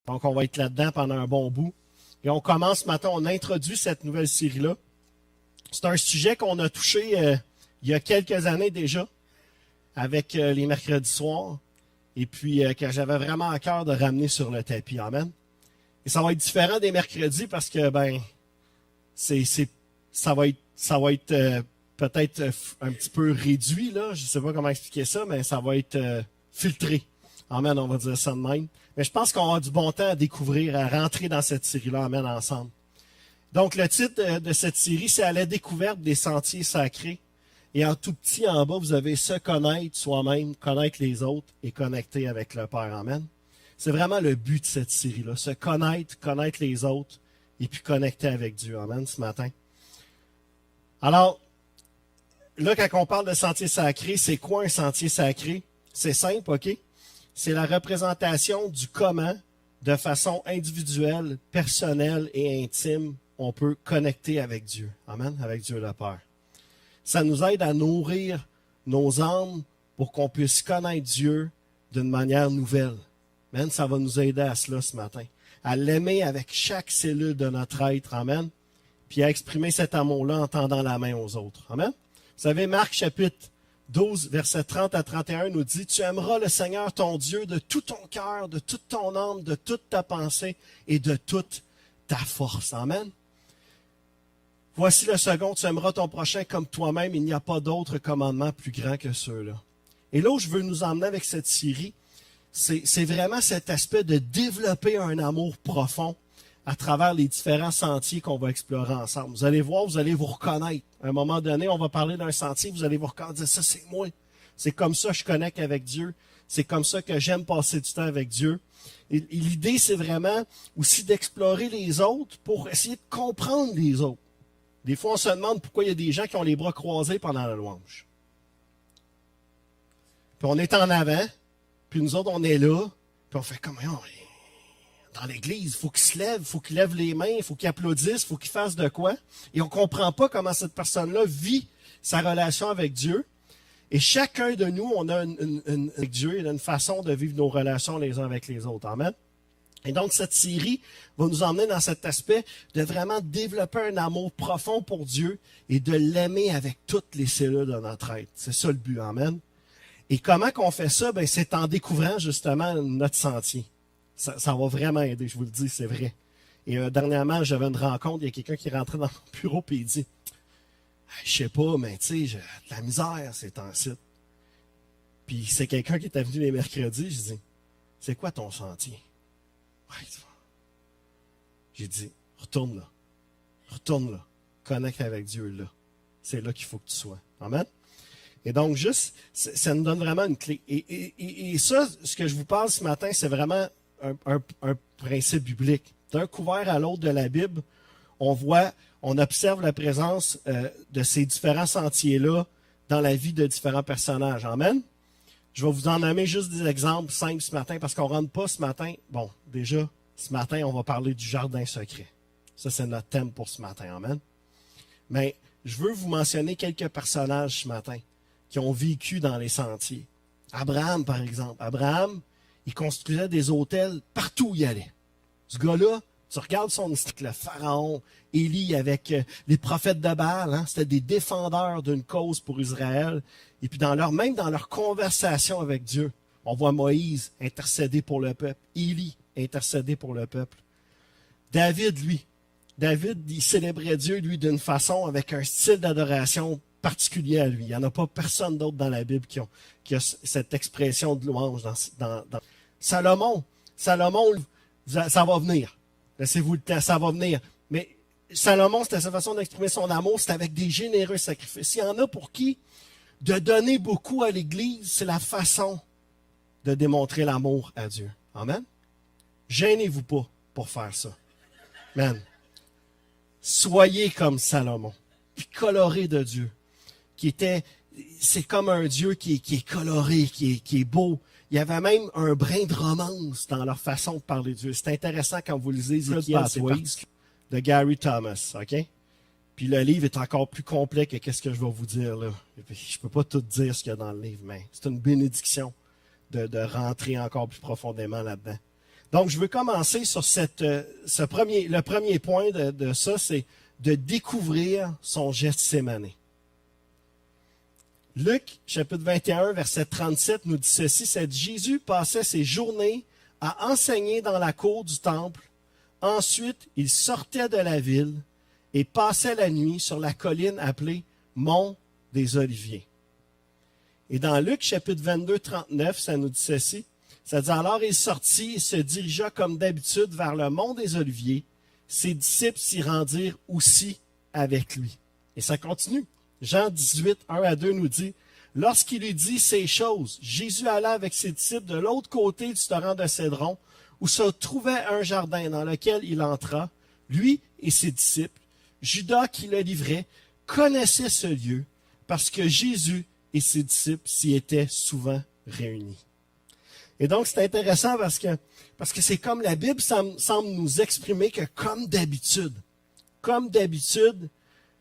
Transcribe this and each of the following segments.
Donc, on va être là-dedans pendant un bon bout. Et on commence maintenant, on introduit cette nouvelle série-là. C'est un sujet qu'on a touché il y a quelques années déjà, avec les mercredis soirs, et puis que j'avais vraiment à cœur de ramener sur le tapis. Amen. Et ça va être différent des mercredis parce que, ça va être peut-être un petit peu réduit, là. Je ne sais pas comment expliquer ça, mais ça va être filtré. Amen, on va dire ça de même. Mais je pense qu'on a du bon temps à découvrir, à rentrer dans cette série-là, amen, ensemble. Donc, le titre de cette série, c'est « À la découverte des sentiers sacrés ». Et en tout petit, en bas, vous avez « Se connaître soi-même, connaître les autres et connecter avec le Père ». Amen. C'est vraiment le but de cette série-là, se connaître, connaître les autres et puis connecter avec Dieu. Amen, ce matin. Alors, là, quand on parle de sentier sacré, c'est quoi un sentier sacré? C'est simple, OK? C'est la représentation du comment, de façon individuelle, personnelle et intime, on peut connecter avec Dieu. Amen, avec Dieu le Père. Ça nous aide à nourrir nos âmes pour qu'on puisse connaître Dieu d'une manière nouvelle. Amen, ça va nous aider à cela ce matin. À l'aimer avec chaque cellule de notre être. Amen. Puis à exprimer cet amour-là en tendant la main aux autres. Amen. Vous savez, Marc chapitre 12, versets 30 à 31 nous dit « Tu aimeras le Seigneur ton Dieu de tout ton cœur, de toute ton âme, de toute ta pensée et de toute ta force. » Amen. Voici le second, tu aimeras ton prochain comme toi-même. Il n'y a pas d'autre commandement plus grand que ceux-là. Et là où je veux nous emmener avec cette série, c'est vraiment cet aspect de développer un amour profond à travers les différents sentiers qu'on va explorer ensemble. Vous allez voir, vous allez vous reconnaître. À un moment donné, on va parler d'un sentier, vous allez vous reconnaître, ça c'est moi. C'est comme ça que je connecte avec Dieu. C'est comme ça que j'aime passer du temps avec Dieu. Et l'idée, c'est vraiment aussi d'explorer les autres pour essayer de comprendre les autres. Des fois, on se demande pourquoi il y a des gens qui ont les bras croisés pendant la louange. Puis on est en avant, puis nous autres, on est là, puis on fait comme... Dans l'église, il faut qu'il se lève, il faut qu'il lève les mains, il faut qu'il applaudisse, il faut qu'il fasse de quoi. Et on ne comprend pas comment cette personne-là vit sa relation avec Dieu. Et chacun de nous, on a avec Dieu, il a une façon de vivre nos relations les uns avec les autres. Amen. Et donc, cette série va nous emmener dans cet aspect de vraiment développer un amour profond pour Dieu et de l'aimer avec toutes les cellules de notre être. C'est ça le but. Amen. Et comment qu'on fait ça? Ben, c'est en découvrant justement notre sentier. Ça va vraiment aider, je vous le dis, c'est vrai. Et dernièrement, j'avais une rencontre, il y a quelqu'un qui est rentré dans mon bureau et il dit « Je sais pas, mais tu sais, j'ai de la misère ces temps-ci. » Puis c'est quelqu'un qui était venu les mercredis, je dis « C'est quoi ton sentier? » Ouais, j'ai dit « Retourne là, connecte avec Dieu là. C'est là qu'il faut que tu sois. » Amen. Et donc, juste, ça nous donne vraiment une clé. Et ça, ce que je vous parle ce matin, c'est vraiment un principe biblique. D'un couvert à l'autre de la Bible, on observe la présence de ces différents sentiers-là dans la vie de différents personnages. Amen. Je vais vous en nommer juste des exemples simples ce matin parce qu'on ne rentre pas ce matin. Bon, déjà, ce matin, on va parler du jardin secret. Ça, c'est notre thème pour ce matin. Amen. Mais je veux vous mentionner quelques personnages ce matin qui ont vécu dans les sentiers. Abraham, par exemple. Abraham, il construisait des hôtels partout où il allait. Ce gars-là, tu regardes son historique, le pharaon, Élie avec les prophètes de Baal, hein, c'était des défendeurs d'une cause pour Israël. Et puis même dans leur conversation avec Dieu, on voit Moïse intercéder pour le peuple, Élie intercéder pour le peuple. David, il célébrait Dieu, lui, d'une façon, avec un style d'adoration particulier à lui. Il n'y en a pas personne d'autre dans la Bible qui a cette expression de louange dans Salomon, ça va venir. Laissez-vous le temps, ça va venir. Mais Salomon, c'était sa façon d'exprimer son amour, c'était avec des généreux sacrifices. Il y en a pour qui de donner beaucoup à l'Église, c'est la façon de démontrer l'amour à Dieu. Amen. Gênez-vous pas pour faire ça. Amen. Soyez comme Salomon, puis coloré de Dieu, c'est comme un Dieu qui est coloré, qui est beau. Il y avait même un brin de romance dans leur façon de parler de Dieu. C'est intéressant quand vous lisez Ezekiel de Gary Thomas, OK? Puis le livre est encore plus complet que qu'est-ce que je vais vous dire là. Je ne peux pas tout dire ce qu'il y a dans le livre, mais c'est une bénédiction de rentrer encore plus profondément là-dedans. Donc, je veux commencer sur le premier point de ça, c'est de découvrir son Gethsémané. Luc, chapitre 21, verset 37, nous dit ceci, c'est Jésus passait ses journées à enseigner dans la cour du temple. Ensuite, il sortait de la ville et passait la nuit sur la colline appelée Mont des Oliviers. Et dans Luc, chapitre 22, 39, ça nous dit ceci. Ça dit, alors il sortit et se dirigea comme d'habitude vers le Mont des Oliviers. Ses disciples s'y rendirent aussi avec lui. Et ça continue. Jean 18, 1 à 2 nous dit, lorsqu'il eut dit ces choses, Jésus alla avec ses disciples de l'autre côté du torrent de Cédron, où se trouvait un jardin dans lequel il entra, lui et ses disciples. Judas qui le livrait connaissait ce lieu parce que Jésus et ses disciples s'y étaient souvent réunis. Et donc, c'est intéressant parce que c'est comme la Bible semble nous exprimer que comme d'habitude,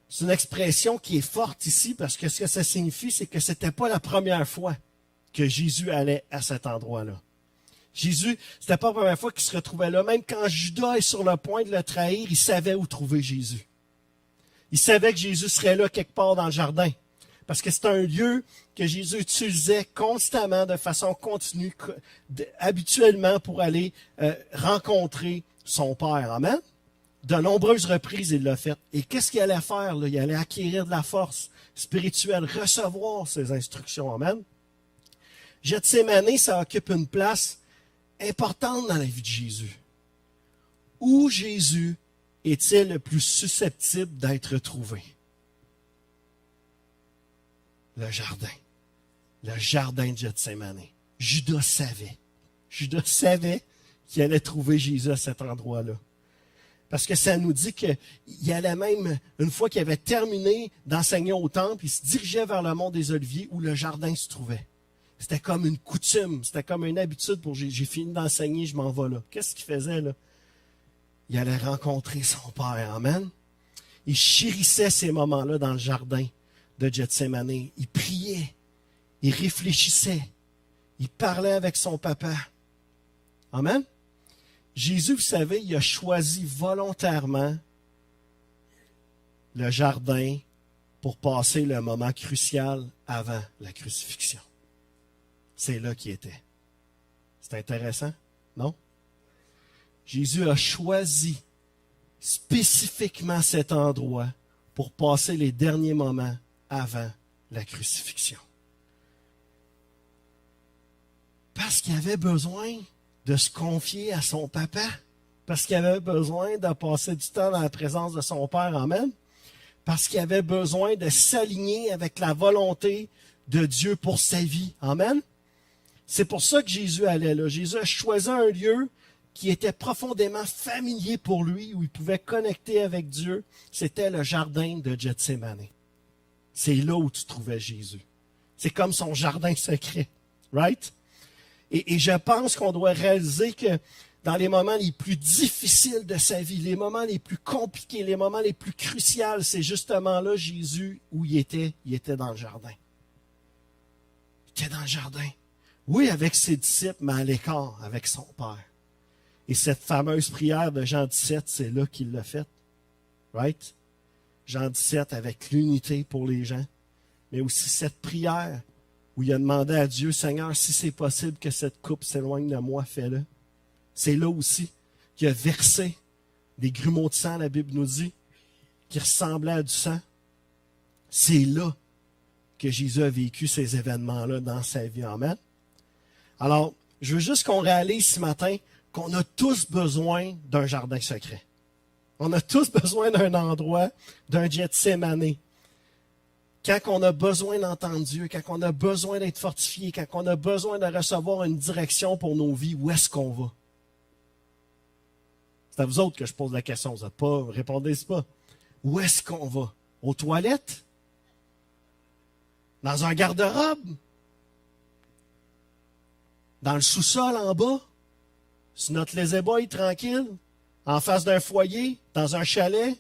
c'est une expression qui est forte ici parce que ce que ça signifie, c'est que c'était pas la première fois que Jésus allait à cet endroit-là. Jésus, c'était pas la première fois qu'il se retrouvait là. Même quand Judas est sur le point de le trahir, il savait où trouver Jésus. Il savait que Jésus serait là quelque part dans le jardin. Parce que c'est un lieu que Jésus utilisait constamment, de façon continue, habituellement pour aller rencontrer son Père. Amen? De nombreuses reprises, il l'a fait. Et qu'est-ce qu'il allait faire, là? Il allait acquérir de la force spirituelle, recevoir ses instructions. Amen? Gethsémané, ça occupe une place importante dans la vie de Jésus. Où Jésus est-il le plus susceptible d'être trouvé? Le jardin de Gethsémané. Judas savait qu'il allait trouver Jésus à cet endroit-là. Parce que ça nous dit qu'il allait même, une fois qu'il avait terminé d'enseigner au temple, il se dirigeait vers le mont des Oliviers où le jardin se trouvait. C'était comme une coutume, c'était comme une habitude pour j'ai fini d'enseigner, je m'en vais là. Qu'est-ce qu'il faisait là? Il allait rencontrer son Père. Amen. Il chérissait ces moments-là dans le jardin de Gethsémané. Il priait, il réfléchissait, il parlait avec son papa. Amen. Jésus, vous savez, il a choisi volontairement le jardin pour passer le moment crucial avant la crucifixion. C'est là qu'il était. C'est intéressant, non? Jésus a choisi spécifiquement cet endroit pour passer les derniers moments avant la crucifixion. Parce qu'il avait besoin de se confier à son papa, parce qu'il avait besoin de passer du temps dans la présence de son Père, amen, parce qu'il avait besoin de s'aligner avec la volonté de Dieu pour sa vie, amen. C'est pour ça que Jésus allait là. Jésus a choisi un lieu qui était profondément familier pour lui, où il pouvait connecter avec Dieu. C'était le jardin de Gethsémané. C'est là où tu trouvais Jésus. C'est comme son jardin secret, right? Et je pense qu'on doit réaliser que dans les moments les plus difficiles de sa vie, les moments les plus compliqués, les moments les plus cruciaux, c'est justement là Jésus où il était dans le jardin. Il était dans le jardin. Oui, avec ses disciples, mais à l'écart avec son Père. Et cette fameuse prière de Jean 17, c'est là qu'il l'a faite. Right? Jean 17 avec l'unité pour les gens. Mais aussi cette prière où il a demandé à Dieu, Seigneur, si c'est possible que cette coupe s'éloigne de moi, fais-le. C'est là aussi qu'il a versé des grumeaux de sang, la Bible nous dit, qui ressemblaient à du sang. C'est là que Jésus a vécu ces événements-là dans sa vie. Amen. Alors, je veux juste qu'on réalise ce matin qu'on a tous besoin d'un jardin secret. On a tous besoin d'un endroit, d'un Gethsémané. Quand on a besoin d'entendre Dieu, quand on a besoin d'être fortifié, quand on a besoin de recevoir une direction pour nos vies, où est-ce qu'on va? C'est à vous autres que je pose la question. Vous n'êtes pas, répondez pas. Où est-ce qu'on va? Aux toilettes? Dans un garde-robe? Dans le sous-sol en bas? Sur notre lazy-boy tranquille? En face d'un foyer? Dans un chalet?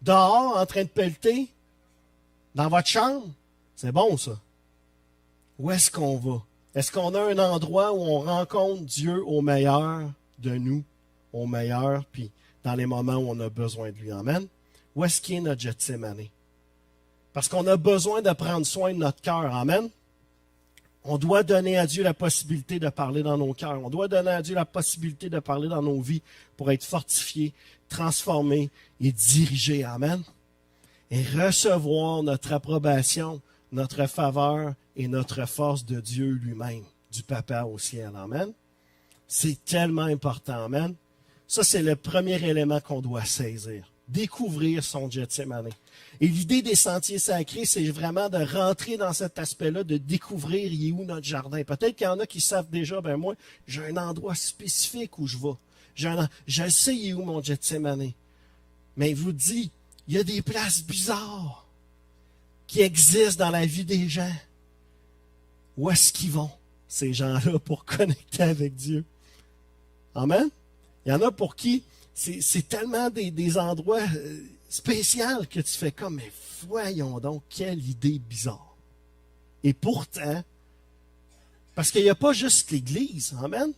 Dehors, en train de pelleter? Dans votre chambre? C'est bon, ça. Où est-ce qu'on va? Est-ce qu'on a un endroit où on rencontre Dieu au meilleur de nous, au meilleur, puis dans les moments où on a besoin de lui? Amen. Où est-ce qu'il est notre Gethsémane? Parce qu'on a besoin de prendre soin de notre cœur. Amen. On doit donner à Dieu la possibilité de parler dans nos cœurs. On doit donner à Dieu la possibilité de parler dans nos vies pour être fortifiés, transformés et dirigés. Amen. Et recevoir notre approbation, notre faveur et notre force de Dieu lui-même, du Papa au ciel. Amen. C'est tellement important. Amen. Ça, c'est le premier élément qu'on doit saisir. Découvrir son Gethsémane. Et l'idée des sentiers sacrés, c'est vraiment de rentrer dans cet aspect-là, de découvrir il est où notre jardin. Peut-être qu'il y en a qui savent déjà, ben moi, j'ai un endroit spécifique où je vais. Je sais il est où mon Gethsémane. Mais il vous dit, il y a des places bizarres qui existent dans la vie des gens. Où est-ce qu'ils vont, ces gens-là, pour connecter avec Dieu? Amen? Il y en a pour qui c'est tellement des endroits spéciaux que tu fais comme, mais voyons donc, quelle idée bizarre. Et pourtant, parce qu'il n'y a pas juste l'Église, amen?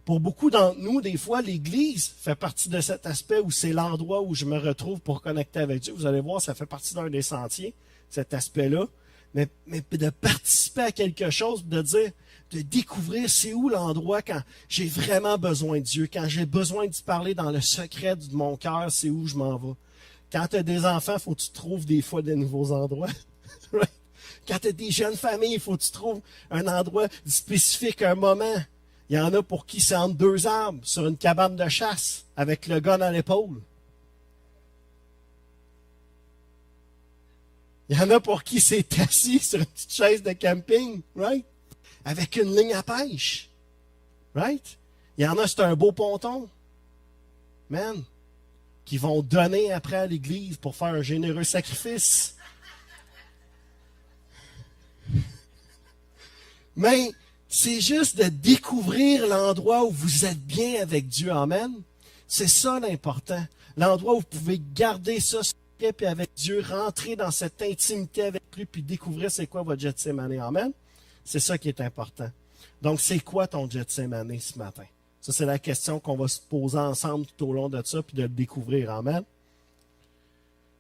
Pour beaucoup d'entre nous, des fois, l'Église fait partie de cet aspect où c'est l'endroit où je me retrouve pour connecter avec Dieu. Vous allez voir, ça fait partie d'un des sentiers, cet aspect-là. Mais de participer à quelque chose, de dire, de découvrir c'est où l'endroit quand j'ai vraiment besoin de Dieu, quand j'ai besoin d'y parler dans le secret de mon cœur, c'est où je m'en vais. Quand tu as des enfants, il faut que tu trouves des fois de nouveaux endroits. Quand tu as des jeunes familles, il faut que tu trouves un endroit spécifique, un moment. Il y en a pour qui c'est entre deux arbres, sur une cabane de chasse, avec le gun à l'épaule. Il y en a pour qui c'est assis sur une petite chaise de camping, right? Avec une ligne à pêche, right? Il y en a, c'est un beau ponton, man, qui vont donner après à l'Église pour faire un généreux sacrifice. Mais c'est juste de découvrir l'endroit où vous êtes bien avec Dieu, amen. C'est ça l'important. L'endroit où vous pouvez garder ça puis avec Dieu, rentrer dans cette intimité avec lui, puis découvrir c'est quoi votre Gethsémane. Amen. C'est ça qui est important. Donc, c'est quoi ton Gethsémane ce matin? Ça, c'est la question qu'on va se poser ensemble tout au long de ça, puis de le découvrir. Amen.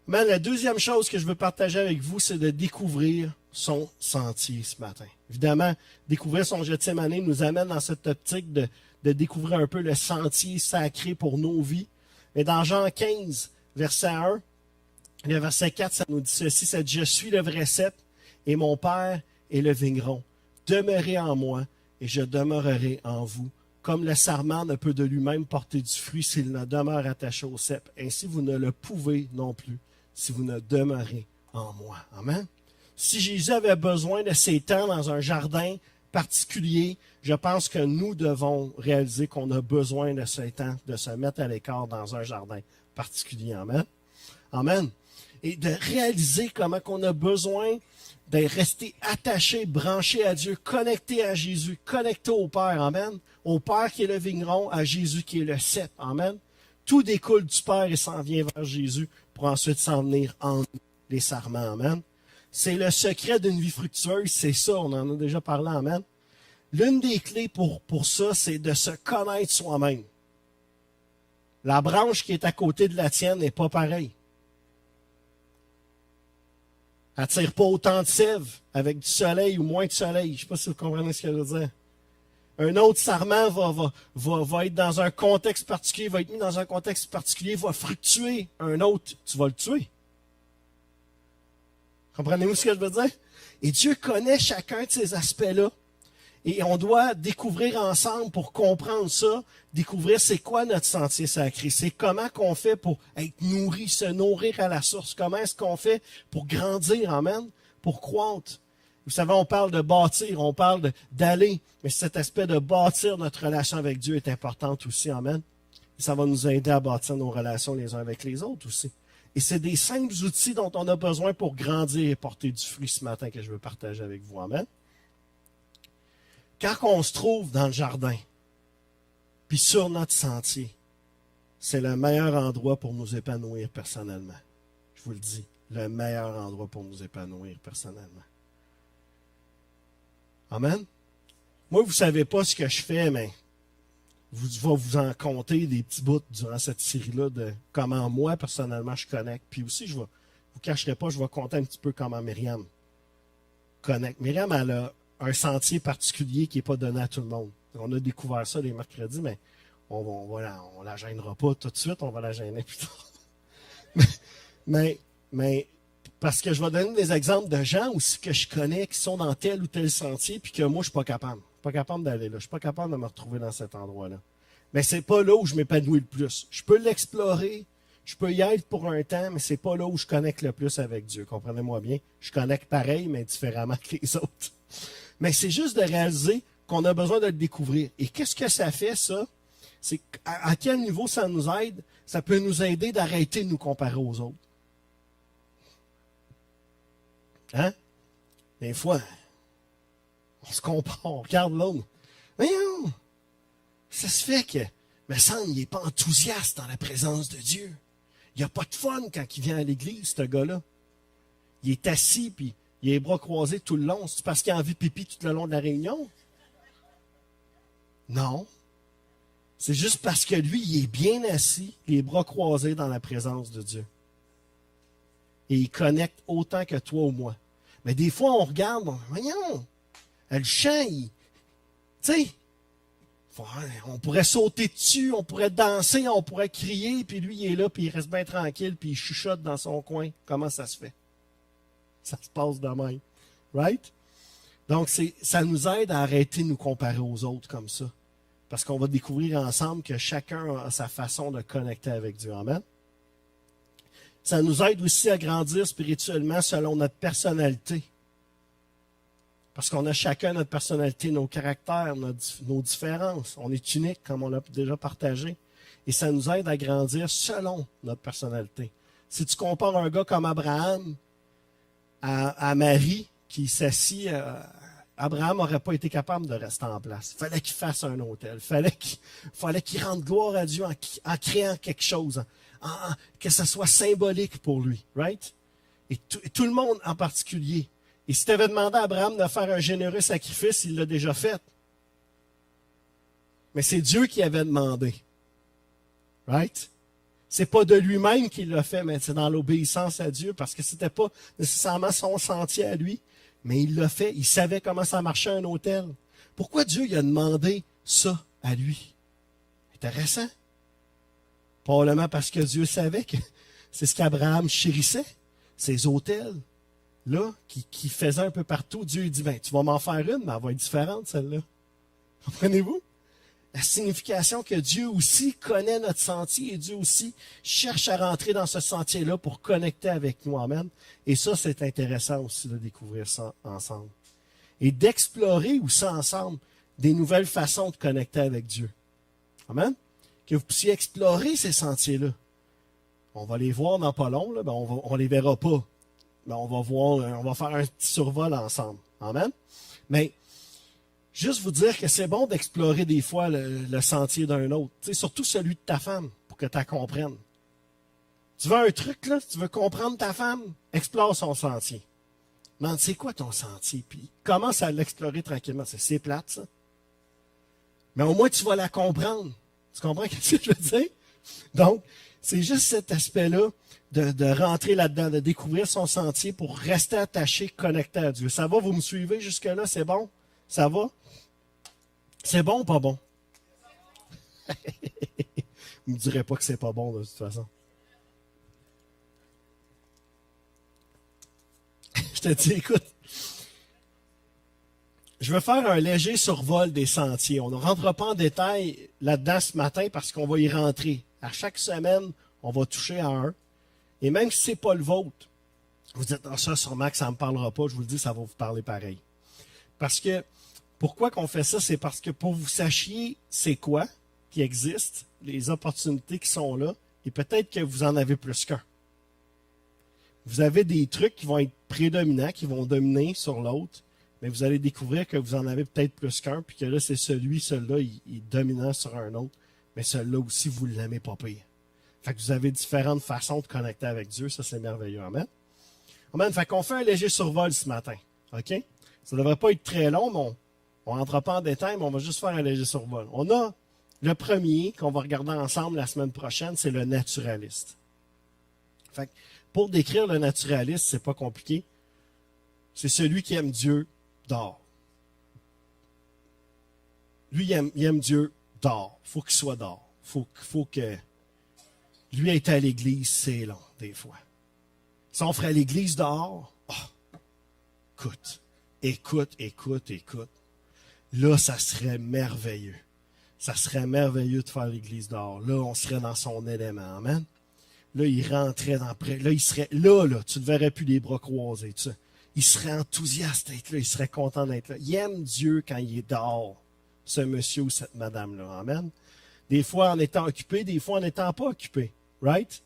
Amen. La deuxième chose que je veux partager avec vous, c'est de découvrir son sentier ce matin. Évidemment, découvrir son Gethsémane nous amène dans cette optique de découvrir un peu le sentier sacré pour nos vies. Mais dans Jean 15, verset 1, le verset 4, ça nous dit ceci, c'est « Je suis le vrai cep et mon Père est le vigneron. Demeurez en moi et je demeurerai en vous. Comme le sarment ne peut de lui-même porter du fruit s'il ne demeure attaché au cep, ainsi vous ne le pouvez non plus si vous ne demeurez en moi. » Amen. Si Jésus avait besoin de ces temps dans un jardin particulier, je pense que nous devons réaliser qu'on a besoin de ces temps, de se mettre à l'écart dans un jardin particulier. Amen. Amen. Et de réaliser comment on a besoin de rester attaché, branché à Dieu, connecté à Jésus, connecté au Père. Amen. Au Père qui est le vigneron, à Jésus qui est le cep. Amen. Tout découle du Père et s'en vient vers Jésus pour ensuite s'en venir en nous, les sarments. Amen. C'est le secret d'une vie fructueuse, c'est ça, on en a déjà parlé. Amen. L'une des clés pour ça, c'est de se connaître soi-même. La branche qui est à côté de la tienne n'est pas pareille. Elle ne tire pas autant de sève avec du soleil ou moins de soleil. Je ne sais pas si vous comprenez ce que je veux dire. Un autre sarment va être dans un contexte particulier, va être mis dans un contexte particulier, va fructuer. Un autre, tu vas le tuer. Comprenez-vous ce que je veux dire? Et Dieu connaît chacun de ces aspects-là. Et on doit découvrir ensemble pour comprendre ça, découvrir c'est quoi notre sentier sacré, c'est comment qu'on fait pour être nourri, se nourrir à la source, comment est-ce qu'on fait pour grandir, amen, pour croître. Vous savez, on parle de bâtir, on parle d'aller, mais cet aspect de bâtir notre relation avec Dieu est important aussi, amen. Et ça va nous aider à bâtir nos relations les uns avec les autres aussi. Et c'est des simples outils dont on a besoin pour grandir et porter du fruit ce matin que je veux partager avec vous, amen. Quand on se trouve dans le jardin, puis sur notre sentier, c'est le meilleur endroit pour nous épanouir personnellement. Je vous le dis, le meilleur endroit pour nous épanouir personnellement. Amen? Moi, vous ne savez pas ce que je fais, mais je vais vous en compter des petits bouts durant cette série-là de comment moi, personnellement, je connecte. Puis aussi, je ne vous cacherai pas, je vais compter un petit peu comment Myriam connecte. Myriam, elle a un sentier particulier qui n'est pas donné à tout le monde. On a découvert ça les mercredis, mais on la gênera pas tout de suite, on va la gêner plus tard. mais parce que je vais donner des exemples de gens aussi que je connais qui sont dans tel ou tel sentier, puis que moi, je ne suis pas capable. Pas capable d'aller là. Je ne suis pas capable de me retrouver dans cet endroit-là. Mais c'est pas là où je m'épanouis le plus. Je peux l'explorer, je peux y être pour un temps, mais c'est pas là où je connecte le plus avec Dieu. Comprenez-moi bien. Je connecte pareil, mais différemment que les autres. Mais c'est juste de réaliser qu'on a besoin de le découvrir. Et qu'est-ce que ça fait, ça? C'est à quel niveau ça nous aide? Ça peut nous aider d'arrêter de nous comparer aux autres. Hein? Des fois, on se compare, on regarde l'autre. Voyons, ça se fait que, me semble, il n'est pas enthousiaste dans la présence de Dieu. Il n'a pas de fun quand il vient à l'église, ce gars-là. Il est assis, puis il a les bras croisés tout le long. C'est parce qu'il a envie de pipi tout le long de la réunion? Non. C'est juste parce que lui, il est bien assis, les bras croisés dans la présence de Dieu. Et il connecte autant que toi ou moi. Mais des fois, on regarde, voyons, le chant, tu sais, on pourrait sauter dessus, on pourrait danser, on pourrait crier, puis lui, il est là, puis il reste bien tranquille, puis il chuchote dans son coin. Comment ça se fait? Ça se passe de même. Right? Donc, ça nous aide à arrêter de nous comparer aux autres comme ça. Parce qu'on va découvrir ensemble que chacun a sa façon de connecter avec Dieu. Amen? Ça nous aide aussi à grandir spirituellement selon notre personnalité. Parce qu'on a chacun notre personnalité, nos caractères, nos différences. On est unique, comme on l'a déjà partagé. Et ça nous aide à grandir selon notre personnalité. Si tu compares un gars comme Abraham à Marie, qui s'assit, Abraham n'aurait pas été capable de rester en place. Il fallait qu'il fasse un autel. Il fallait qu'il rende gloire à Dieu en créant quelque chose, que ce soit symbolique pour lui. Right? Et tout le monde en particulier. Et si tu avais demandé à Abraham de faire un généreux sacrifice, il l'a déjà fait. Mais c'est Dieu qui avait demandé. Right? C'est pas de lui-même qu'il l'a fait, mais c'est dans l'obéissance à Dieu, parce que c'était pas nécessairement son sentier à lui, mais il l'a fait. Il savait comment ça marchait un autel. Pourquoi Dieu il a demandé ça à lui? Intéressant. Probablement parce que Dieu savait que c'est ce qu'Abraham chérissait, ces autels. Là, qui faisait un peu partout, Dieu il dit, ben, tu vas m'en faire une, mais elle va être différente, celle-là. Comprenez-vous? La signification que Dieu aussi connaît notre sentier et Dieu aussi cherche à rentrer dans ce sentier-là pour connecter avec nous. Amen. Et ça, c'est intéressant aussi de découvrir ça ensemble. Et d'explorer aussi ensemble des nouvelles façons de connecter avec Dieu. Amen. Que vous puissiez explorer ces sentiers-là. On va les voir dans pas long, là, ben on les verra pas. Ben, on va faire un petit survol ensemble. Amen. Mais juste vous dire que c'est bon d'explorer des fois le sentier d'un autre. Tu sais, surtout celui de ta femme, pour que tu la comprennes. Tu veux un truc, là? Tu veux comprendre ta femme? Explore son sentier. Demande, c'est quoi ton sentier? Puis commence à l'explorer tranquillement. C'est plate, ça. Mais au moins, tu vas la comprendre. Tu comprends ce que je veux dire? Donc, c'est juste cet aspect-là de rentrer là-dedans, de découvrir son sentier pour rester attaché, connecté à Dieu. Ça va, vous me suivez jusque-là? C'est bon? Ça va? C'est bon ou pas bon? Vous ne me direz pas que c'est pas bon, de toute façon. Je te dis, écoute, je vais faire un léger survol des sentiers. On ne rentrera pas en détail là-dedans ce matin parce qu'on va y rentrer. À chaque semaine, on va toucher à un. Et même si ce n'est pas le vôtre, vous dites, ah, ça, sûrement que ça ne me parlera pas. Je vous le dis, ça va vous parler pareil. Parce que, pourquoi qu'on fait ça? C'est parce que pour vous sachiez c'est quoi qui existe, les opportunités qui sont là, et peut-être que vous en avez plus qu'un. Vous avez des trucs qui vont être prédominants, qui vont dominer sur l'autre, mais vous allez découvrir que vous en avez peut-être plus qu'un, puis que là, c'est celui-là, il est dominant sur un autre, mais celui-là aussi, vous ne l'aimez pas pire. Fait que vous avez différentes façons de connecter avec Dieu, ça c'est merveilleux. Amen. Amen. Fait qu'on fait un léger survol ce matin. OK? Ça ne devrait pas être très long, mais On ne rentre pas en détail, mais on va juste faire un léger survol. On a le premier qu'on va regarder ensemble la semaine prochaine, c'est le naturaliste. Fait que pour décrire le naturaliste, c'est pas compliqué. C'est celui qui aime Dieu dehors. Lui, il aime Dieu dehors. Il faut qu'il soit dehors. Faut que... Lui, être à l'église, c'est long, des fois. Si on ferait l'église dehors, écoute. Là, ça serait merveilleux. Ça serait merveilleux de faire l'église dehors. Là, on serait dans son élément. Amen. Là, il rentrait dans... Là, il serait... Là, tu ne verrais plus les bras croisés. Tu sais. Il serait enthousiaste d'être là. Il serait content d'être là. Il aime Dieu quand il est dehors, ce monsieur ou cette madame-là. Amen. Des fois en étant occupé, des fois en n'étant pas occupé. Right?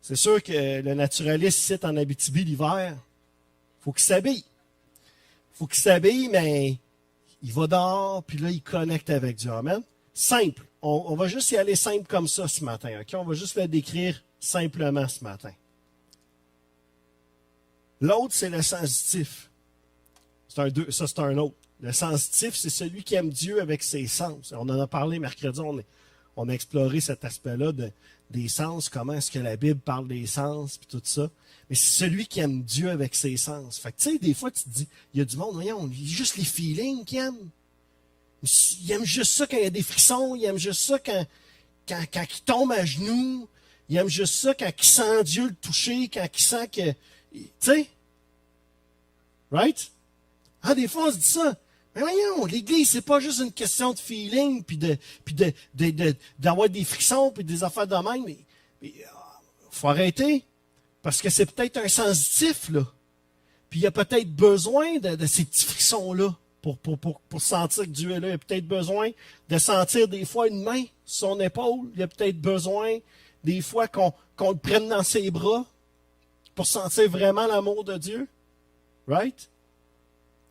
C'est sûr que le naturaliste cite en Abitibi l'hiver. Faut qu'il s'habille. Faut qu'il s'habille, mais il va dehors, puis là, il connecte avec Dieu. Amen. Simple. On va juste y aller simple comme ça ce matin. Okay? On va juste le décrire simplement ce matin. L'autre, c'est le sensitif. Ça, c'est un autre. Le sensitif, c'est celui qui aime Dieu avec ses sens. On en a parlé mercredi, on a exploré cet aspect-là des sens, comment est-ce que la Bible parle des sens, puis tout ça. Mais c'est celui qui aime Dieu avec ses sens. Fait que, tu sais, des fois, tu te dis, il y a du monde, voyons, il y a juste les feelings qu'il aime. Il aime juste ça quand il y a des frissons, il aime juste ça quand il tombe à genoux, il aime juste ça quand il sent Dieu le toucher, quand il sent que... Tu sais? Right? Ah, des fois, on se dit ça. Mais voyons, l'Église, c'est pas juste une question de feeling, puis d'avoir des frissons, puis des affaires de même. Mais faut arrêter. Parce que c'est peut-être un sensitif, là. Puis il a peut-être besoin de ces petits frissons-là pour sentir que Dieu est là. Il a peut-être besoin de sentir des fois une main sur son épaule. Il a peut-être besoin des fois qu'on le prenne dans ses bras pour sentir vraiment l'amour de Dieu. Right?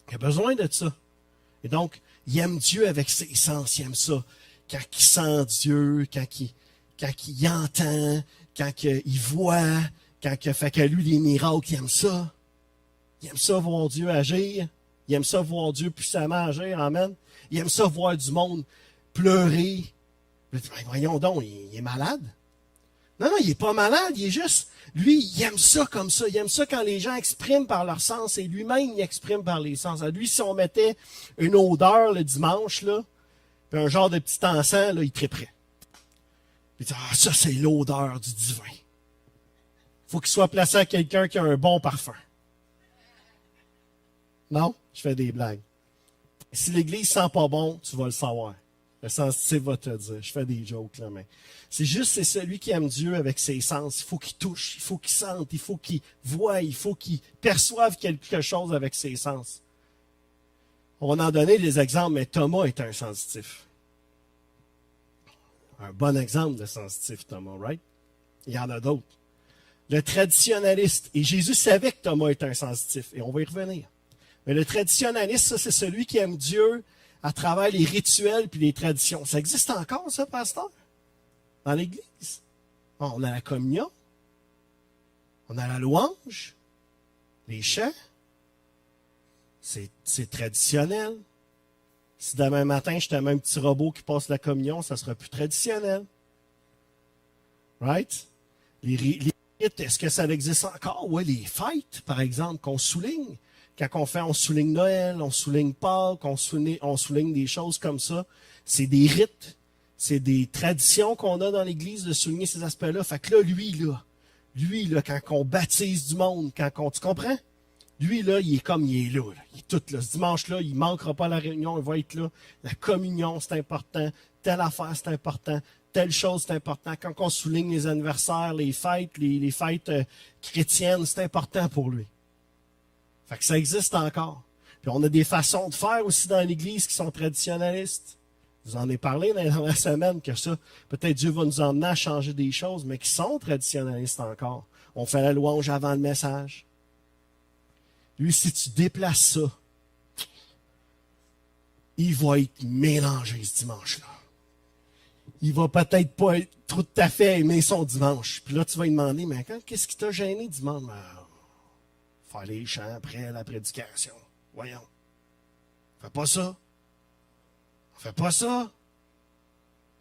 Il a besoin de ça. Et donc, il aime Dieu avec ses sens. Il aime ça. Quand il sent Dieu, quand il entend, quand il voit, quand il fait que lui les miracles, il aime ça. Il aime ça voir Dieu agir. Il aime ça voir Dieu puissamment agir. Amen. Il aime ça voir du monde pleurer. Voyons donc, il est malade. Non, il n'est pas malade, il est juste... Lui, il aime ça comme ça. Il aime ça quand les gens expriment par leur sens et lui-même, il exprime par les sens. À lui, si on mettait une odeur le dimanche, là, puis un genre de petit encens, là, il triperait. Il dit, ça, c'est l'odeur du divin. Il faut qu'il soit placé à quelqu'un qui a un bon parfum. Non? Je fais des blagues. Si l'Église sent pas bon, tu vas le savoir. Le sensitif va te dire. Je fais des jokes, là, mais c'est celui qui aime Dieu avec ses sens. Il faut qu'il touche, il faut qu'il sente, il faut qu'il voie, il faut qu'il perçoive quelque chose avec ses sens. On va en donner des exemples, mais Thomas est un sensitif. Un bon exemple de sensitif, Thomas, right? Il y en a d'autres. Le traditionnaliste. Et Jésus savait que Thomas est un sensitif, et on va y revenir. Mais le traditionnaliste, ça, c'est celui qui aime Dieu à travers les rituels puis les traditions. Ça existe encore, ça, pasteur? Dans l'Église? On a la communion, on a la louange, les chants. C'est traditionnel. Si demain matin, je te mets un petit robot qui passe la communion, ça sera plus traditionnel. Right? Les rites, est-ce que ça existe encore? Oui, les fêtes, par exemple, qu'on souligne. Quand on souligne Noël, on souligne Pâques, on souligne des choses comme ça. C'est des rites, c'est des traditions qu'on a dans l'Église de souligner ces aspects-là. Fait que là, lui, quand on baptise du monde, tu comprends? Lui, là, il est là. Il est tout là. Ce dimanche-là, il ne manquera pas la réunion, il va être là. La communion, c'est important. Telle affaire, c'est important. Telle chose, c'est important. Quand on souligne les anniversaires, les fêtes, les fêtes chrétiennes, c'est important pour lui. Fait que ça existe encore. Puis on a des façons de faire aussi dans l'Église qui sont traditionnalistes. Je vous en ai parlé dans la semaine que ça, peut-être Dieu va nous emmener à changer des choses, mais qui sont traditionnalistes encore. On fait la louange avant le message. Lui, si tu déplaces ça, il va être mélangé ce dimanche-là. Il va peut-être pas être tout à fait aimer son dimanche. Puis là, tu vas lui demander, mais qu'est-ce qui t'a gêné dimanche? Faire les chants après la prédication. Voyons. Fais pas ça. On fait pas ça.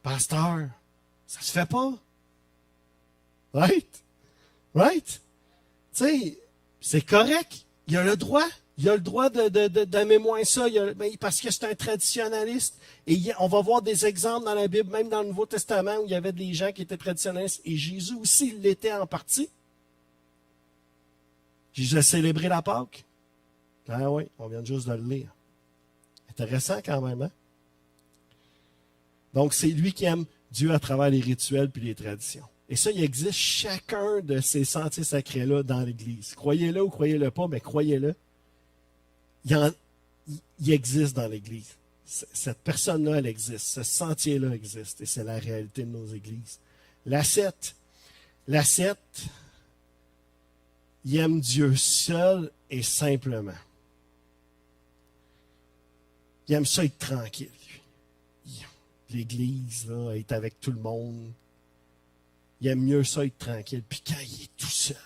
Pasteur, ça se fait pas. Right? Right? Tu sais, c'est correct. Il a le droit. Il a le droit d'aimer moins ça, parce que c'est un traditionnaliste. Et on va voir des exemples dans la Bible, même dans le Nouveau Testament, où il y avait des gens qui étaient traditionnalistes. Et Jésus aussi l'était en partie. Jésus a célébré la Pâque. Ah oui, on vient juste de le lire. Intéressant quand même, hein? Donc, c'est lui qui aime Dieu à travers les rituels puis les traditions. Et ça, il existe chacun de ces sentiers sacrés-là dans l'Église. Croyez-le ou croyez-le pas, mais croyez-le. Il existe dans l'Église. Cette personne-là, elle existe. Ce sentier-là existe. Et c'est la réalité de nos églises. L'ascète, il aime Dieu seul et simplement. Il aime ça être tranquille, lui. L'Église, là, être avec tout le monde. Il aime mieux ça être tranquille. Puis quand il est tout seul,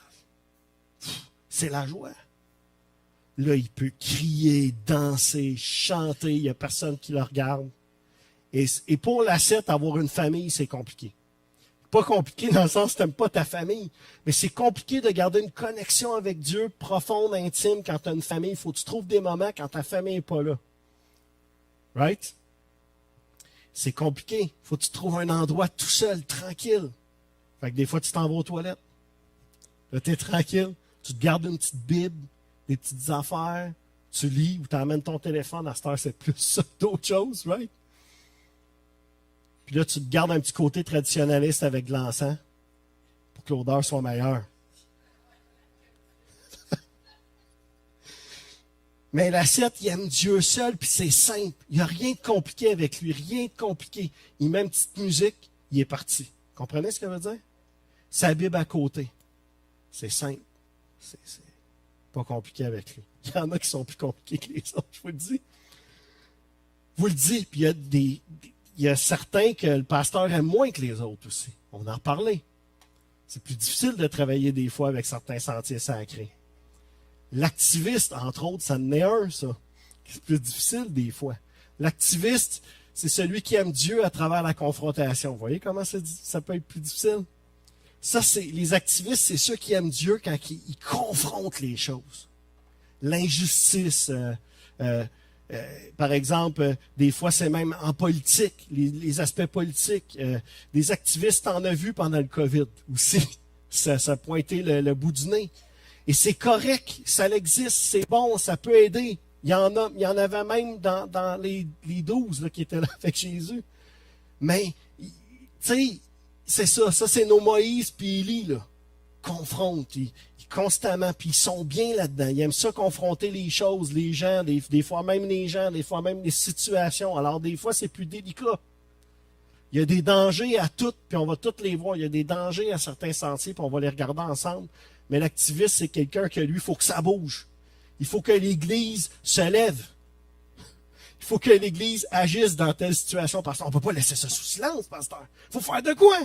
c'est la joie. Là, il peut crier, danser, chanter. Il n'y a personne qui le regarde. Et pour l'ascète, avoir une famille, c'est compliqué. Pas compliqué dans le sens que tu n'aimes pas ta famille, mais c'est compliqué de garder une connexion avec Dieu profonde, intime, quand tu as une famille. Il faut que tu trouves des moments quand ta famille n'est pas là. Right? C'est compliqué. Il faut que tu trouves un endroit tout seul, tranquille. Fait que des fois, tu t'en vas aux toilettes. Là, tu es tranquille. Tu te gardes une petite Bible, des petites affaires. Tu lis ou tu amènes ton téléphone. À cette heure, c'est plus ça que d'autres choses, right? Puis là, tu te gardes un petit côté traditionnaliste avec de l'encens pour que l'odeur soit meilleure. Mais l'ascète, il aime Dieu seul, puis c'est simple. Il n'y a rien de compliqué avec lui, rien de compliqué. Il met une petite musique, il est parti. Comprenez ce que ça veut dire? Sa Bible à côté. C'est simple. C'est pas compliqué avec lui. Il y en a qui sont plus compliqués que les autres, je vous le dis. Vous le dites, puis il y a certains que le pasteur aime moins que les autres aussi. On va en reparler. C'est plus difficile de travailler des fois avec certains sentiers sacrés. L'activiste, entre autres, ça en est un, ça. C'est plus difficile des fois. L'activiste, c'est celui qui aime Dieu à travers la confrontation. Vous voyez comment ça peut être plus difficile? Ça, les activistes, c'est ceux qui aiment Dieu quand ils confrontent les choses. L'injustice, par exemple, des fois, c'est même en politique, les aspects politiques. Des activistes, t'en as vu pendant le COVID aussi. Ça a pointé le bout du nez. Et c'est correct, ça existe, c'est bon, ça peut aider. Il y en avait même dans les 12 là, qui étaient là avec Jésus. Mais, tu sais, c'est ça c'est nos Moïse puis Élie, là. Confrontent, ils constamment, puis ils sont bien là-dedans. Ils aiment ça confronter les choses, les gens, des fois même les gens, des fois même les situations. Alors, des fois, c'est plus délicat. Il y a des dangers à toutes, puis on va toutes les voir. Il y a des dangers à certains sentiers, puis on va les regarder ensemble. Mais l'activiste, c'est quelqu'un que lui, il faut que ça bouge. Il faut que l'Église se lève. Il faut que l'Église agisse dans telle situation. Parce qu'on ne peut pas laisser ça sous silence, pasteur. Il faut faire de quoi?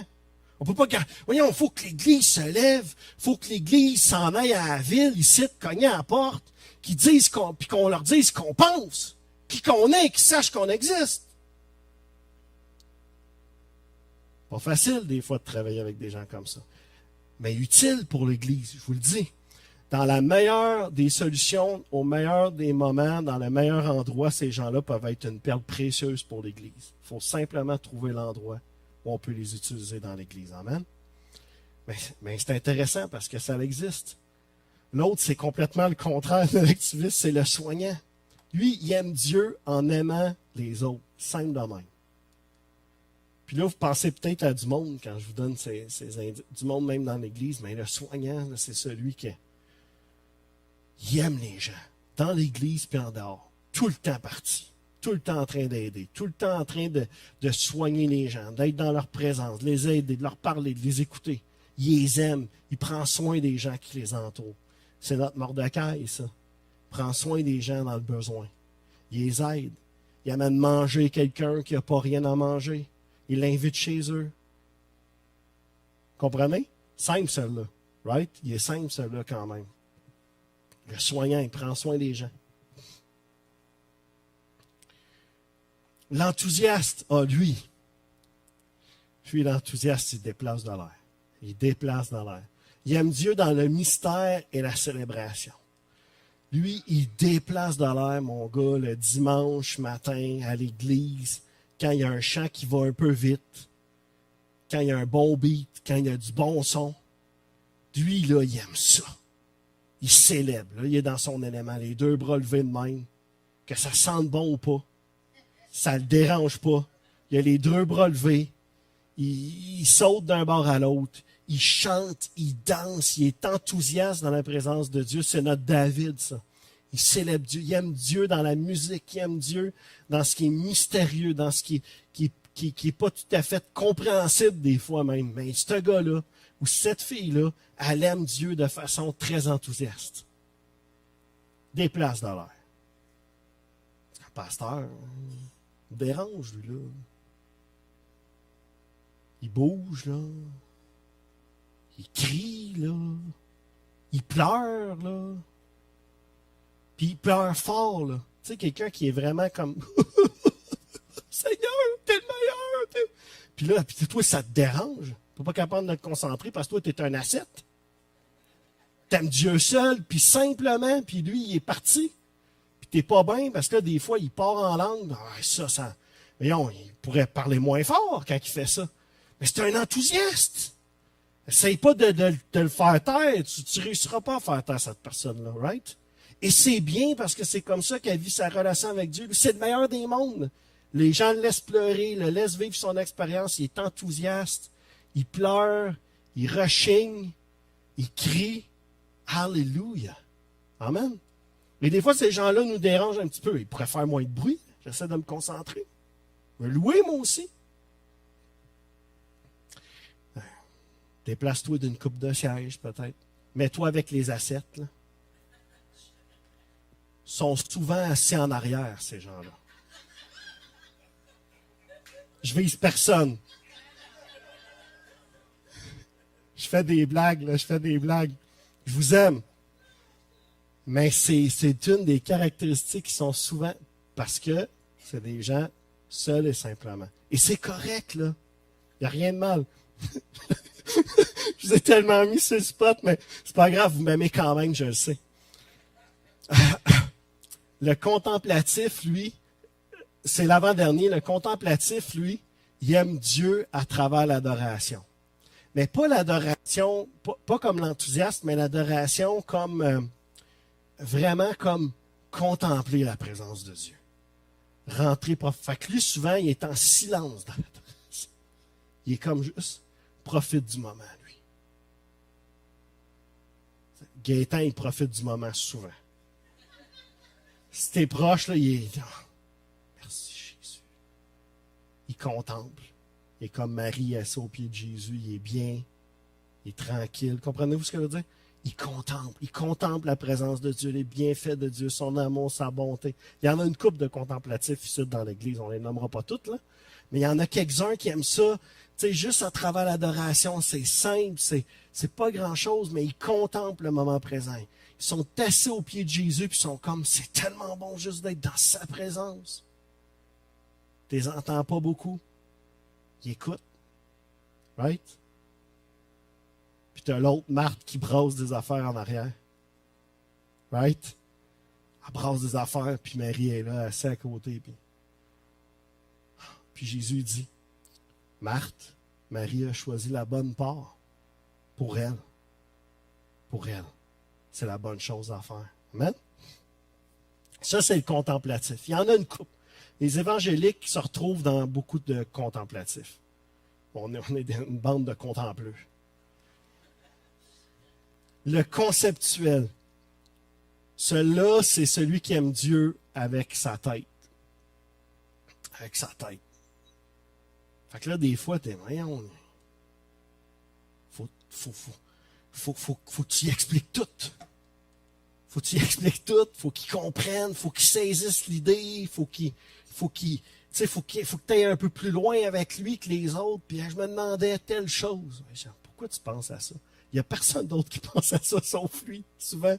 On peut pas. Voyons, il faut que l'Église se lève. Il faut que l'Église s'en aille à la ville, ici, cogner à la porte, puis qu'on leur dise qu'on pense, puis qu'on est, qu'ils sachent qu'on existe. Pas facile, des fois, de travailler avec des gens comme ça. Mais utile pour l'Église, je vous le dis. Dans la meilleure des solutions, au meilleur des moments, dans le meilleur endroit, ces gens-là peuvent être une perle précieuse pour l'Église. Il faut simplement trouver l'endroit où on peut les utiliser dans l'Église. Amen? Mais c'est intéressant parce que ça existe. L'autre, c'est complètement le contraire de l'activiste, c'est le soignant. Lui, il aime Dieu en aimant les autres. Simple de même. Puis là, vous pensez peut-être à du monde quand je vous donne ces indices. Du monde même dans l'Église, mais le soignant, là, c'est celui qui aime les gens. Dans l'Église puis en dehors. Tout le temps parti. Tout le temps en train d'aider. Tout le temps en train de soigner les gens. D'être dans leur présence. De les aider, de leur parler, de les écouter. Il les aime. Il prend soin des gens qui les entourent. C'est notre Mordecai, ça. Il prend soin des gens dans le besoin. Il les aide. Il amène manger quelqu'un qui n'a pas rien à manger. Il l'invite chez eux. Comprenez? Simple, celle-là. Right? Il est simple, celle-là, quand même. Le soignant, il prend soin des gens. L'enthousiaste, lui, l'enthousiaste, il déplace dans l'air. Il déplace dans l'air. Il aime Dieu dans le mystère et la célébration. Lui, il déplace dans l'air, mon gars, le dimanche matin à l'église, quand il y a un chant qui va un peu vite, quand il y a un bon beat, quand il y a du bon son. Lui, là, il aime ça. Il célèbre. Là, il est dans son élément, les deux bras levés de même. Que ça sente bon ou pas. Ça le dérange pas. Il a les deux bras levés. Il saute d'un bord à l'autre. Il chante, il danse, il est enthousiaste dans la présence de Dieu. C'est notre David, ça. Il célèbre Dieu, il aime Dieu dans la musique, il aime Dieu dans ce qui est mystérieux, dans ce qui est pas tout à fait compréhensible des fois même. Mais ce gars-là, ou cette fille-là, elle aime Dieu de façon très enthousiaste. Déplace dans l'air. Un pasteur, il dérange, lui, là. Il bouge, là. Il crie, là. Il pleure, là. Puis il pleure fort, là. Tu sais, quelqu'un qui est vraiment comme Seigneur, t'es le meilleur! Puis là, toi, ça te dérange. T'es pas capable de te concentrer parce que toi, t'es un ascète. T'aimes Dieu seul, puis simplement, puis lui, il est parti. Puis t'es pas bien parce que là, des fois, il part en langue. Ah, ça. Voyons, il pourrait parler moins fort quand il fait ça. Mais c'est un enthousiaste. Essaye pas de le faire taire. Tu réussiras pas à faire taire cette personne-là, right? Et c'est bien parce que c'est comme ça qu'elle vit sa relation avec Dieu. C'est le meilleur des mondes. Les gens le laissent pleurer, le laissent vivre son expérience. Il est enthousiaste. Il pleure. Il rechigne. Il crie. Alléluia. Amen. Et des fois, ces gens-là nous dérangent un petit peu. Ils pourraient faire moins de bruit. J'essaie de me concentrer. Me louer, moi aussi. Déplace-toi d'une coupe de siège, peut-être. Mets-toi avec les ascètes, là. Ils sont souvent assis en arrière, ces gens-là. Je vise personne. Je fais des blagues, là, Je vous aime. Mais c'est une des caractéristiques qui sont souvent parce que c'est des gens seuls et simplement. Et c'est correct, là. Il n'y a rien de mal. Je vous ai tellement mis sur le spot, mais c'est pas grave, vous m'aimez quand même, je le sais. Le contemplatif, lui, c'est l'avant-dernier. Le contemplatif, lui, il aime Dieu à travers l'adoration. Mais pas l'adoration, pas comme l'enthousiasme, mais l'adoration comme vraiment comme contempler la présence de Dieu. Rentrer profond. Fait que lui, souvent, il est en silence dans l'adoration. Il est comme juste profite du moment, lui. Gaétan, il profite du moment souvent. Si t'es proche, là, il est... Oh, merci Jésus. Il contemple. Il est comme Marie assise au pied de Jésus. Il est bien. Il est tranquille. Comprenez-vous ce que je veux dire? Il contemple. Il contemple la présence de Dieu, les bienfaits de Dieu, son amour, sa bonté. Il y en a une couple de contemplatifs ici dans l'Église. On ne les nommera pas toutes, là. Mais il y en a quelques-uns qui aiment ça. Tu sais, juste à travers l'adoration, c'est simple, c'est pas grand-chose, mais ils contemplent le moment présent. Ils sont assis au pied de Jésus, puis ils sont comme, c'est tellement bon juste d'être dans sa présence. Tu les entends pas beaucoup. Ils écoutent. Right? Puis tu as l'autre Marthe qui brasse des affaires en arrière. Right? Elle brasse des affaires, puis Marie est là, assise à côté. Puis Jésus dit, Marthe, Marie a choisi la bonne part pour elle. Pour elle. C'est la bonne chose à faire. Amen? Ça, c'est le contemplatif. Il y en a une couple. Les évangéliques se retrouvent dans beaucoup de contemplatifs. On est une bande de contempleux. Le conceptuel. Celui-là, c'est celui qui aime Dieu avec sa tête. Avec sa tête. Fait que là, des fois, t'es, voyons, faut que tu y expliques tout. Faut que tu y expliques tout. Faut qu'il comprenne. Faut qu'il saisisse l'idée. Faut que tu ailles un peu plus loin avec lui que les autres. Puis je me demandais telle chose. Pourquoi tu penses à ça? Il n'y a personne d'autre qui pense à ça sauf lui, souvent.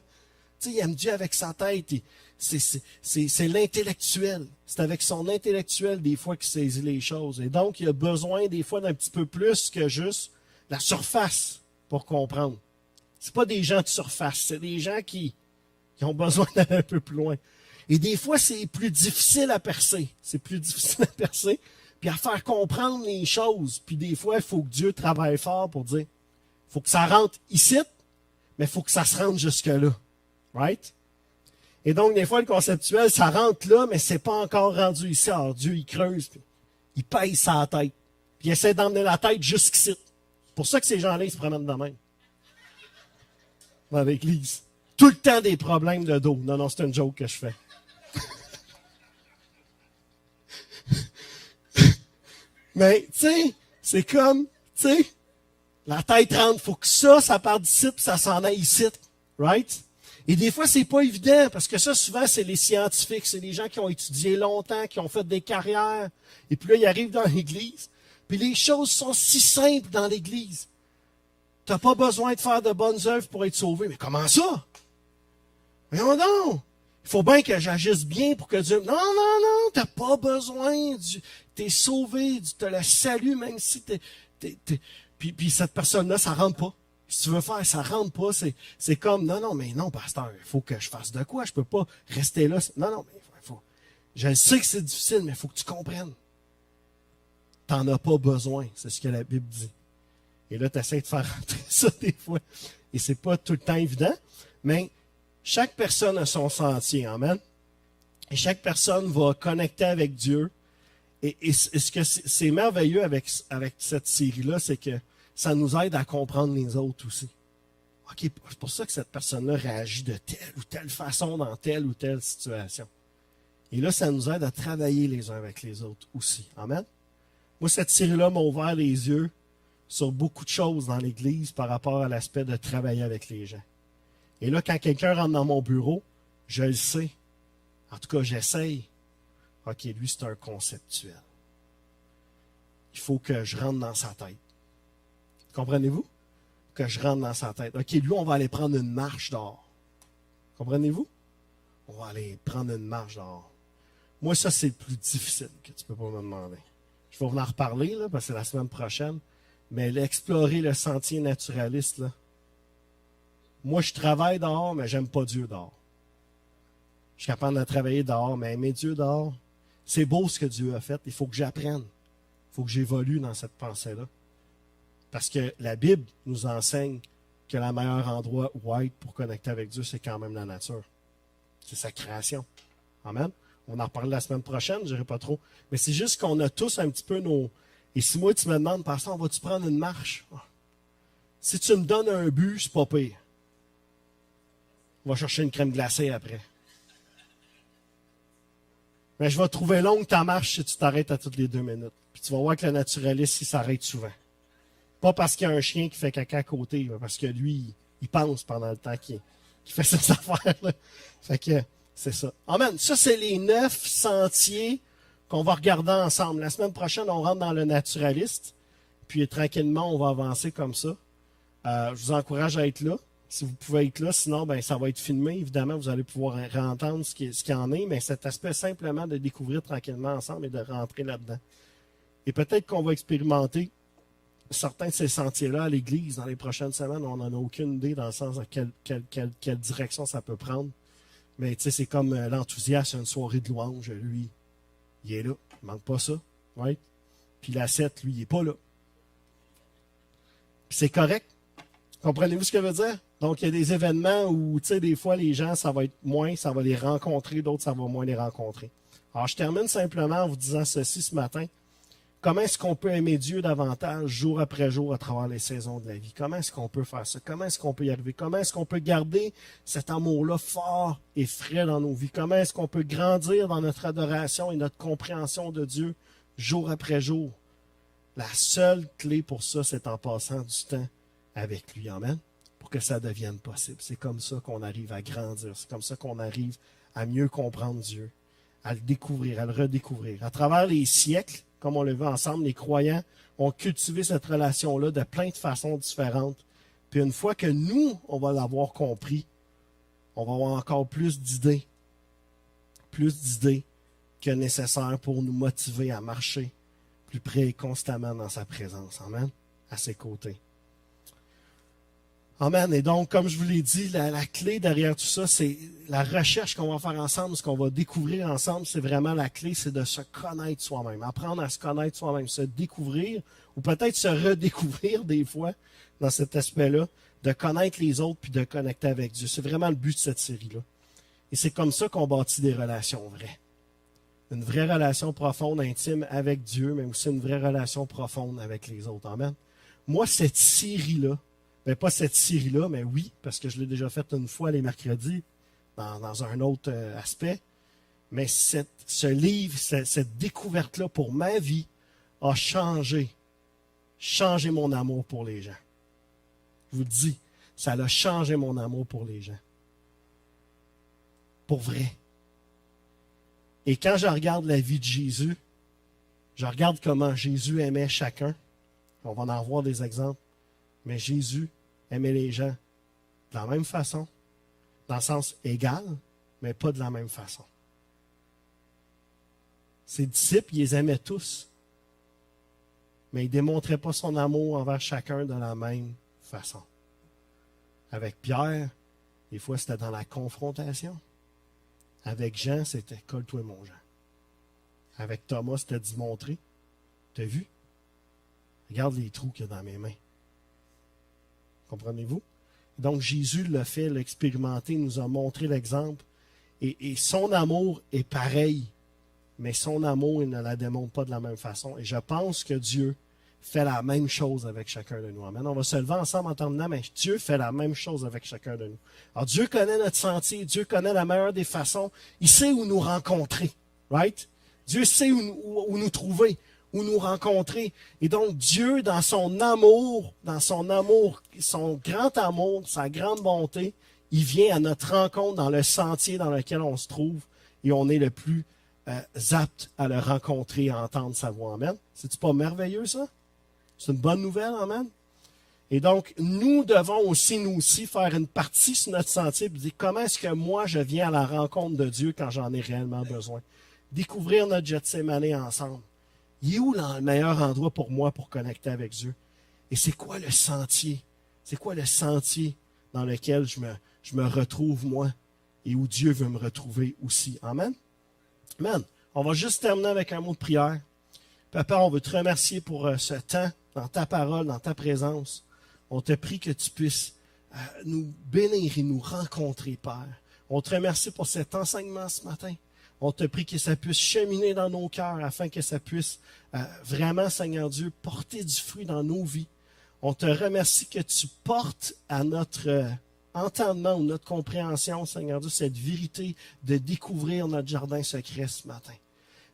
Tu sais, il aime Dieu avec sa tête. C'est l'intellectuel. C'est avec son intellectuel, des fois, qu'il saisit les choses. Et donc, il a besoin, des fois, d'un petit peu plus que juste la surface pour comprendre. C'est pas des gens de surface, c'est des gens qui ont besoin d'aller un peu plus loin. Et des fois, c'est plus difficile à percer. C'est plus difficile à percer, puis à faire comprendre les choses. Puis des fois, il faut que Dieu travaille fort pour dire, il faut que ça rentre ici, mais il faut que ça se rende jusque-là. Right? Et donc, des fois, le conceptuel, ça rentre là, mais c'est pas encore rendu ici. Alors, Dieu, il creuse, puis il pèse sa tête. Puis il essaie d'emmener la tête jusqu'ici. C'est pour ça que ces gens-là, ils se promènent de même. Dans l'église. Tout le temps des problèmes de dos. Non, c'est une joke que je fais. Mais, tu sais, c'est comme, tu sais, la tête rentre, faut que ça part d'ici, puis ça s'en aille ici. Right? Et des fois, c'est pas évident, parce que ça, souvent, c'est les scientifiques, c'est les gens qui ont étudié longtemps, qui ont fait des carrières. Et puis là, ils arrivent dans l'église. Puis les choses sont si simples dans l'église. Tu n'as pas besoin de faire de bonnes œuvres pour être sauvé. Mais comment ça? Voyons donc! Il faut bien que j'agisse bien pour que Dieu... Non, tu n'as pas besoin. Tu es sauvé, tu as le salut, même si Puis cette personne-là, ça ne rentre pas. Si tu veux faire, ça ne rentre pas. C'est comme, non, pasteur, il faut que je fasse de quoi? Je ne peux pas rester là. Non, mais il faut... Je sais que c'est difficile, mais il faut que tu comprennes. Tu n'en as pas besoin. C'est ce que la Bible dit. Et là, tu essaies de faire rentrer ça des fois. Et c'est pas tout le temps évident, mais chaque personne a son sentier. Amen. Et chaque personne va connecter avec Dieu. Et ce que c'est merveilleux avec cette série-là, c'est que ça nous aide à comprendre les autres aussi. OK, c'est pour ça que cette personne-là réagit de telle ou telle façon dans telle ou telle situation. Et là, ça nous aide à travailler les uns avec les autres aussi. Amen. Moi, cette série-là m'a ouvert les yeux sur beaucoup de choses dans l'Église par rapport à l'aspect de travailler avec les gens. Et là, quand quelqu'un rentre dans mon bureau, je le sais. En tout cas, j'essaye. OK, lui, c'est un conceptuel. Il faut que je rentre dans sa tête. Comprenez-vous? Que je rentre dans sa tête. OK, lui, on va aller prendre une marche dehors. Comprenez-vous? On va aller prendre une marche dehors. Moi, ça, c'est le plus difficile que tu peux pas me demander. Je vais vous en reparler, là, parce que c'est la semaine prochaine. Mais explorer le sentier naturaliste, là. Moi, je travaille dehors, mais j'aime pas Dieu dehors. Je suis capable de travailler dehors, mais aimer Dieu dehors, c'est beau ce que Dieu a fait. Il faut que j'apprenne. Il faut que j'évolue dans cette pensée-là. Parce que la Bible nous enseigne que le meilleur endroit où être pour connecter avec Dieu, c'est quand même la nature. C'est sa création. Amen. On en reparle la semaine prochaine, je ne dirai pas trop. Mais c'est juste qu'on a tous un petit peu nos... Et si moi, tu me demandes, pasteur, vas-tu prendre une marche? Si tu me donnes un but, c'est pas pire. On va chercher une crème glacée après. Mais je vais trouver longue ta marche si tu t'arrêtes à toutes les 2 minutes. Puis tu vas voir que le naturaliste, il s'arrête souvent. Pas parce qu'il y a un chien qui fait caca à côté, mais parce que lui, il pense pendant le temps qu'il fait ses affaires-là. Fait que c'est ça. Amen. Ça, c'est les 9 sentiers qu'on va regarder ensemble. La semaine prochaine, on rentre dans le naturaliste. Puis tranquillement, on va avancer comme ça. Je vous encourage à être là. Si vous pouvez être là, sinon, ben, ça va être filmé. Évidemment, vous allez pouvoir entendre ce qu'il y en est, mais cet aspect simplement de découvrir tranquillement ensemble et de rentrer là-dedans. Et peut-être qu'on va expérimenter certains de ces sentiers-là à l'Église dans les prochaines semaines. On n'en a aucune idée dans le sens de quelle direction ça peut prendre. Mais tu sais, c'est comme l'enthousiasme, une soirée de louange, lui, il est là. Il ne manque pas ça. Right? Puis la 7, lui, il n'est pas là. Puis c'est correct. Comprenez-vous ce que je veux dire? Donc, il y a des événements où, tu sais, des fois, les gens, ça va être moins, ça va les rencontrer, d'autres, ça va moins les rencontrer. Alors, je termine simplement en vous disant ceci ce matin. Comment est-ce qu'on peut aimer Dieu davantage, jour après jour, à travers les saisons de la vie? Comment est-ce qu'on peut faire ça? Comment est-ce qu'on peut y arriver? Comment est-ce qu'on peut garder cet amour-là fort et frais dans nos vies? Comment est-ce qu'on peut grandir dans notre adoration et notre compréhension de Dieu, jour après jour? La seule clé pour ça, c'est en passant du temps avec lui. Amen? Pour que ça devienne possible. C'est comme ça qu'on arrive à grandir. C'est comme ça qu'on arrive à mieux comprendre Dieu, à le découvrir, à le redécouvrir. À travers les siècles, comme on le vu ensemble, les croyants ont cultivé cette relation-là de plein de façons différentes. Puis une fois que nous, on va l'avoir compris, on va avoir encore plus d'idées que nécessaire pour nous motiver à marcher plus près et constamment dans sa présence. Amen. À ses côtés. Amen. Et donc, comme je vous l'ai dit, la clé derrière tout ça, c'est la recherche qu'on va faire ensemble, ce qu'on va découvrir ensemble, c'est vraiment la clé, c'est de se connaître soi-même, apprendre à se connaître soi-même, se découvrir, ou peut-être se redécouvrir des fois dans cet aspect-là, de connaître les autres puis de connecter avec Dieu. C'est vraiment le but de cette série-là. Et c'est comme ça qu'on bâtit des relations vraies. Une vraie relation profonde, intime avec Dieu, mais aussi une vraie relation profonde avec les autres. Amen. Moi, cette série-là, mais pas cette série-là, mais oui, parce que je l'ai déjà faite une fois les mercredis, dans un autre aspect. Mais ce livre, cette découverte-là pour ma vie a changé mon amour pour les gens. Je vous le dis, ça a changé mon amour pour les gens. Pour vrai. Et quand je regarde la vie de Jésus, je regarde comment Jésus aimait chacun. On va en voir des exemples. Mais Jésus aimait les gens de la même façon, dans le sens égal, mais pas de la même façon. Ses disciples, ils les aimaient tous, mais il ne démontrait pas son amour envers chacun de la même façon. Avec Pierre, des fois, c'était dans la confrontation. Avec Jean, c'était « colle-toi, mon Jean ». Avec Thomas, c'était d'y montrer. T'as vu? Regarde les trous qu'il y a dans mes mains. Comprenez-vous? Donc, Jésus l'a fait, l'a expérimenté, nous a montré l'exemple. Et son amour est pareil, mais son amour, il ne la démontre pas de la même façon. Et je pense que Dieu fait la même chose avec chacun de nous. Amen. On va se lever ensemble en terminant, mais Dieu fait la même chose avec chacun de nous. Alors, Dieu connaît notre sentier, Dieu connaît la meilleure des façons. Il sait où nous rencontrer, right? Dieu sait où nous trouver, où nous rencontrer. Et donc, Dieu, dans son amour, son grand amour, sa grande bonté, il vient à notre rencontre dans le sentier dans lequel on se trouve et on est le plus apte à le rencontrer, à entendre sa voix. Amen. C'est-tu pas merveilleux, ça? C'est une bonne nouvelle, amen. Et donc, nous devons aussi, faire une partie sur notre sentier et dire comment est-ce que moi, je viens à la rencontre de Dieu quand j'en ai réellement besoin. Découvrir notre Gethsémane ensemble. Il est où le meilleur endroit pour moi pour connecter avec Dieu? Et c'est quoi le sentier? C'est quoi le sentier dans lequel je me retrouve, moi, et où Dieu veut me retrouver aussi? Amen? Amen. On va juste terminer avec un mot de prière. Papa, on veut te remercier pour ce temps, dans ta parole, dans ta présence. On te prie que tu puisses nous bénir et nous rencontrer, Père. On te remercie pour cet enseignement ce matin. On te prie que ça puisse cheminer dans nos cœurs afin que ça puisse vraiment, Seigneur Dieu, porter du fruit dans nos vies. On te remercie que tu portes à notre entendement ou notre compréhension, Seigneur Dieu, cette vérité de découvrir notre jardin secret ce matin.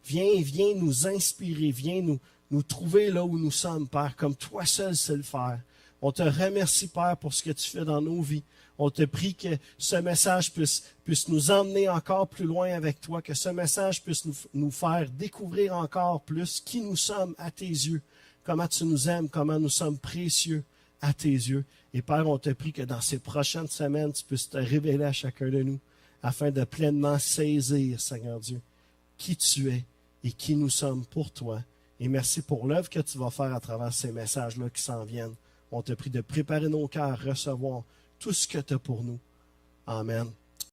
Viens nous inspirer, viens nous trouver là où nous sommes, Père, comme toi seul sais le faire. On te remercie, Père, pour ce que tu fais dans nos vies. On te prie que ce message puisse nous emmener encore plus loin avec toi, que ce message puisse nous faire découvrir encore plus qui nous sommes à tes yeux, comment tu nous aimes, comment nous sommes précieux à tes yeux. Et Père, on te prie que dans ces prochaines semaines, tu puisses te révéler à chacun de nous, afin de pleinement saisir, Seigneur Dieu, qui tu es et qui nous sommes pour toi. Et merci pour l'œuvre que tu vas faire à travers ces messages-là qui s'en viennent. On te prie de préparer nos cœurs à recevoir tout ce que tu as pour nous. Amen.